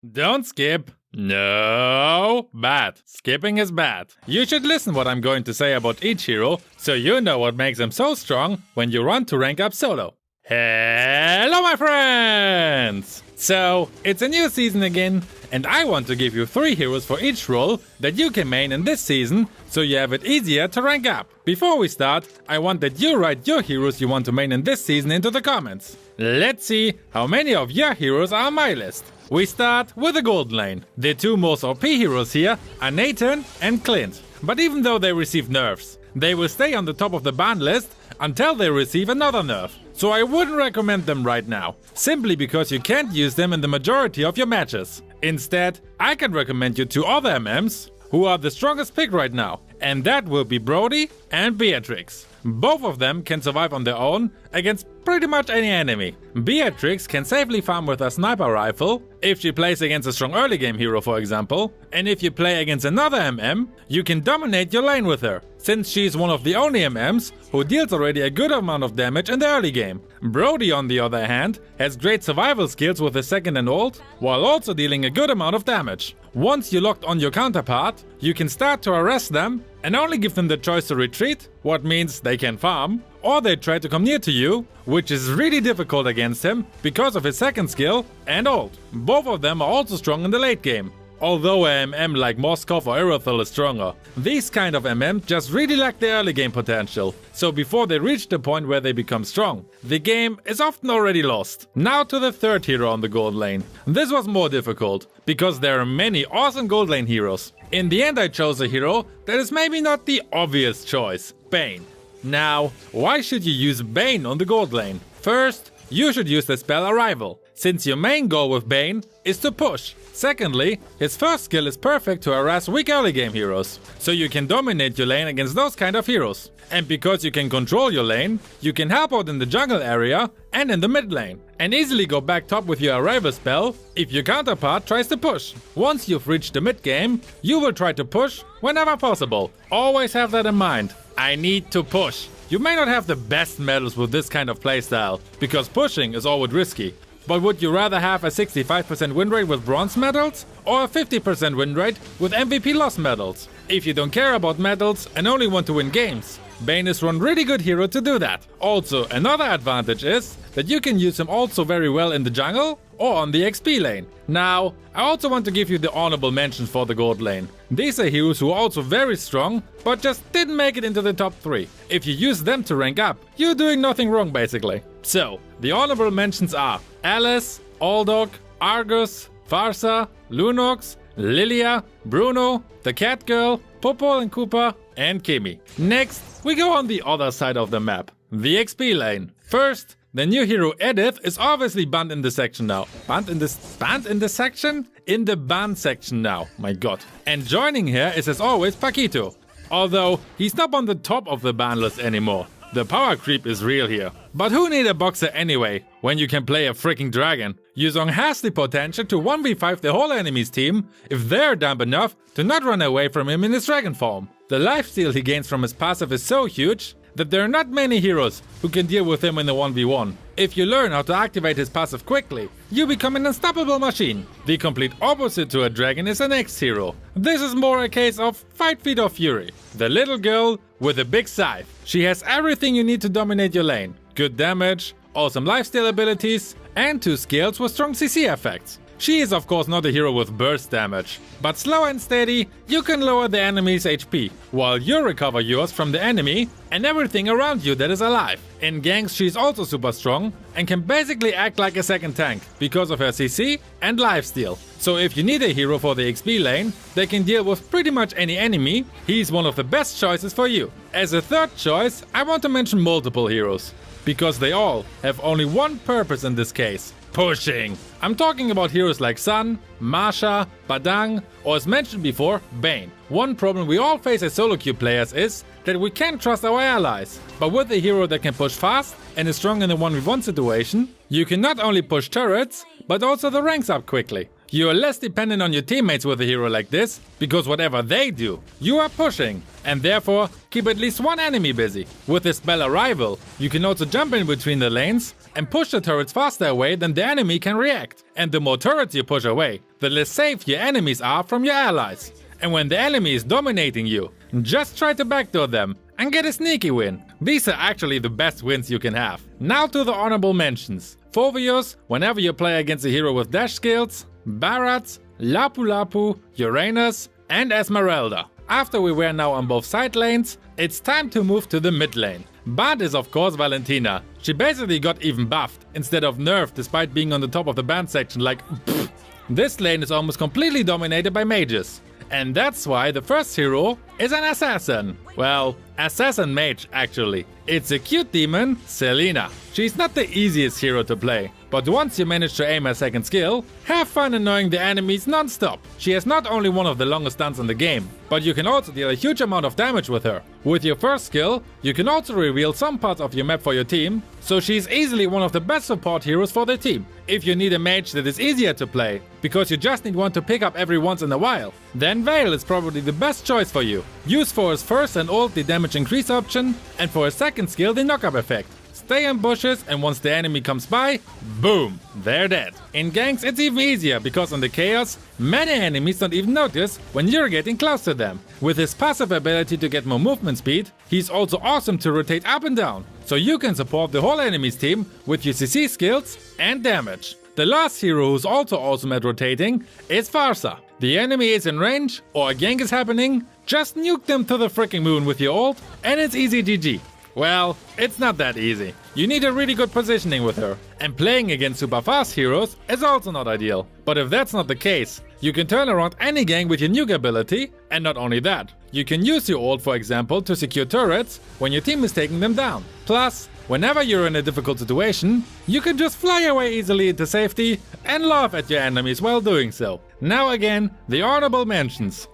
Don't skip. No, bad. Skipping is bad. You should listen what I'm going to say about each hero, so you know what makes them so strong when you run to rank up solo. Hello my friends! So, it's a new season again, and I want to give you 3 heroes for each role that you can main in this season, so you have it easier to rank up. Before we start, I want that you write your heroes you want to main in this season into the comments. Let's see how many of your heroes are on my list. We start with the gold lane. The 2 most OP heroes here are Nathan and Clint. But even though they receive nerfs, they will stay on the top of the ban list until they receive another nerf. So I wouldn't recommend them right now, simply because you can't use them in the majority of your matches. Instead, I can recommend you 2 other MMs who are the strongest pick right now, and that will be Brody and Beatrix. Both of them can survive on their own against pretty much any enemy. Beatrix can safely farm with a sniper rifle if she plays against a strong early game hero, for example, and if you play against another MM, you can dominate your lane with her, since she's one of the only MMs who deals already a good amount of damage in the early game. Brody, on the other hand, has great survival skills with his second and ult, while also dealing a good amount of damage. Once you locked on your counterpart, you can start to harass them and only give them the choice to retreat, what means they can farm, or they try to come near to you, which is really difficult against him because of his second skill and ult. Both of them are also strong in the late game. Although a MM like Moskov or Irothel is stronger, these kind of MM just really lack the early game potential, so before they reach the point where they become strong, the game is often already lost. Now to the 3rd hero on the gold lane. This was more difficult, because there are many awesome gold lane heroes. In the end I chose a hero that is maybe not the obvious choice, Bane. Now, why should you use Bane on the gold lane? First, you should use the spell Arrival, since your main goal with Bane is to push. Secondly, his first skill is perfect to harass weak early game heroes, so you can dominate your lane against those kind of heroes. And because you can control your lane, you can help out in the jungle area and in the mid lane, and easily go back top with your Arrival spell if your counterpart tries to push. Once you've reached the mid game, you will try to push whenever possible. Always have that in mind. I need to push. You may not have the best medals with this kind of playstyle, because pushing is always risky. But would you rather have a 65% win rate with bronze medals or a 50% win rate with MVP loss medals? If you don't care about medals and only want to win games, Bane is one really good hero to do that. Also, another advantage is that you can use him also very well in the jungle or on the XP lane. Now, I also want to give you the honorable mentions for the gold lane. These are heroes who are also very strong, but just didn't make it into the top 3. If you use them to rank up, you're doing nothing wrong basically. So, the honorable mentions are Alice, Aldog, Argus, Farsa, Lunox, Lilia, Bruno, the Cat Girl, Popo and Koopa, and Kimi. Next, we go on the other side of the map, the XP lane. First, the new hero Edith is obviously banned in the section now. Banned in the section? In the ban section now, my god. And joining here is as always Paquito. Although, he's not on the top of the ban list anymore. The power creep is real here. But who need a boxer anyway, when you can play a freaking dragon? Yuzong has the potential to 1v5 the whole enemy's team if they're dumb enough to not run away from him in his dragon form. The lifesteal he gains from his passive is so huge that there are not many heroes who can deal with him in the 1v1. If you learn how to activate his passive quickly, you become an unstoppable machine. The complete opposite to a dragon is the next hero. This is more a case of Fight Feet of Fury, the little girl with a big scythe. She has everything you need to dominate your lane. Good damage, awesome lifesteal abilities, and 2 skills with strong CC effects. She is of course not a hero with burst damage, but slow and steady, you can lower the enemy's HP, while you recover yours from the enemy and everything around you that is alive. In ganks she's also super strong and can basically act like a second tank because of her CC and lifesteal. So if you need a hero for the XP lane that can deal with pretty much any enemy, he's one of the best choices for you. As a third choice, I want to mention multiple heroes, because they all have only one purpose in this case: pushing. I'm talking about heroes like Sun, Masha, Badang, or as mentioned before, Bane. One problem we all face as solo queue players is that we can't trust our allies. But with a hero that can push fast and is strong in a 1v1 situation, you can not only push turrets, but also the ranks up quickly. You are less dependent on your teammates with a hero like this, because whatever they do, you are pushing, and therefore keep at least one enemy busy. With this spell Arrival, you can also jump in between the lanes and push the turrets faster away than the enemy can react. And the more turrets you push away, the less safe your enemies are from your allies. And when the enemy is dominating you, just try to backdoor them and get a sneaky win. These are actually the best wins you can have. Now to the honorable mentions. Phoveus, whenever you play against a hero with dash skills, Barats, Lapu Lapu, Uranus, and Esmeralda. After we were now on both side lanes, it's time to move to the mid lane. Bard is of course Valentina. She basically got even buffed instead of nerfed despite being on the top of the band section like pfft. This lane is almost completely dominated by mages. And that's why the first hero is an assassin. Well, assassin mage actually. It's a cute demon, Selena. She's not the easiest hero to play, but once you manage to aim her second skill, have fun annoying the enemies non-stop. She has not only one of the longest stuns in the game, but you can also deal a huge amount of damage with her. With your first skill, you can also reveal some parts of your map for your team, so she's easily one of the best support heroes for the team. If you need a mage that is easier to play, because you just need one to pick up every once in a while, then Vale is probably the best choice for you. Use for his first and ult the damage increase option, and for his second skill the knock-up effect. Stay in bushes, and once the enemy comes by, boom, they're dead. In ganks it's even easier, because on the Chaos, many enemies don't even notice when you're getting close to them. With his passive ability to get more movement speed, he's also awesome to rotate up and down, so you can support the whole enemy's team with your CC skills and damage. The last hero who's also awesome at rotating is Pharsa. The enemy is in range, or a gank is happening, just nuke them to the freaking moon with your ult, and it's easy GG. Well, it's not that easy. You need a really good positioning with her, and playing against super fast heroes is also not ideal. But if that's not the case, you can turn around any gank with your nuke ability, and not only that, you can use your ult for example to secure turrets when your team is taking them down. Plus, whenever you're in a difficult situation, you can just fly away easily into safety and laugh at your enemies while doing so. Now again, the honorable mentions.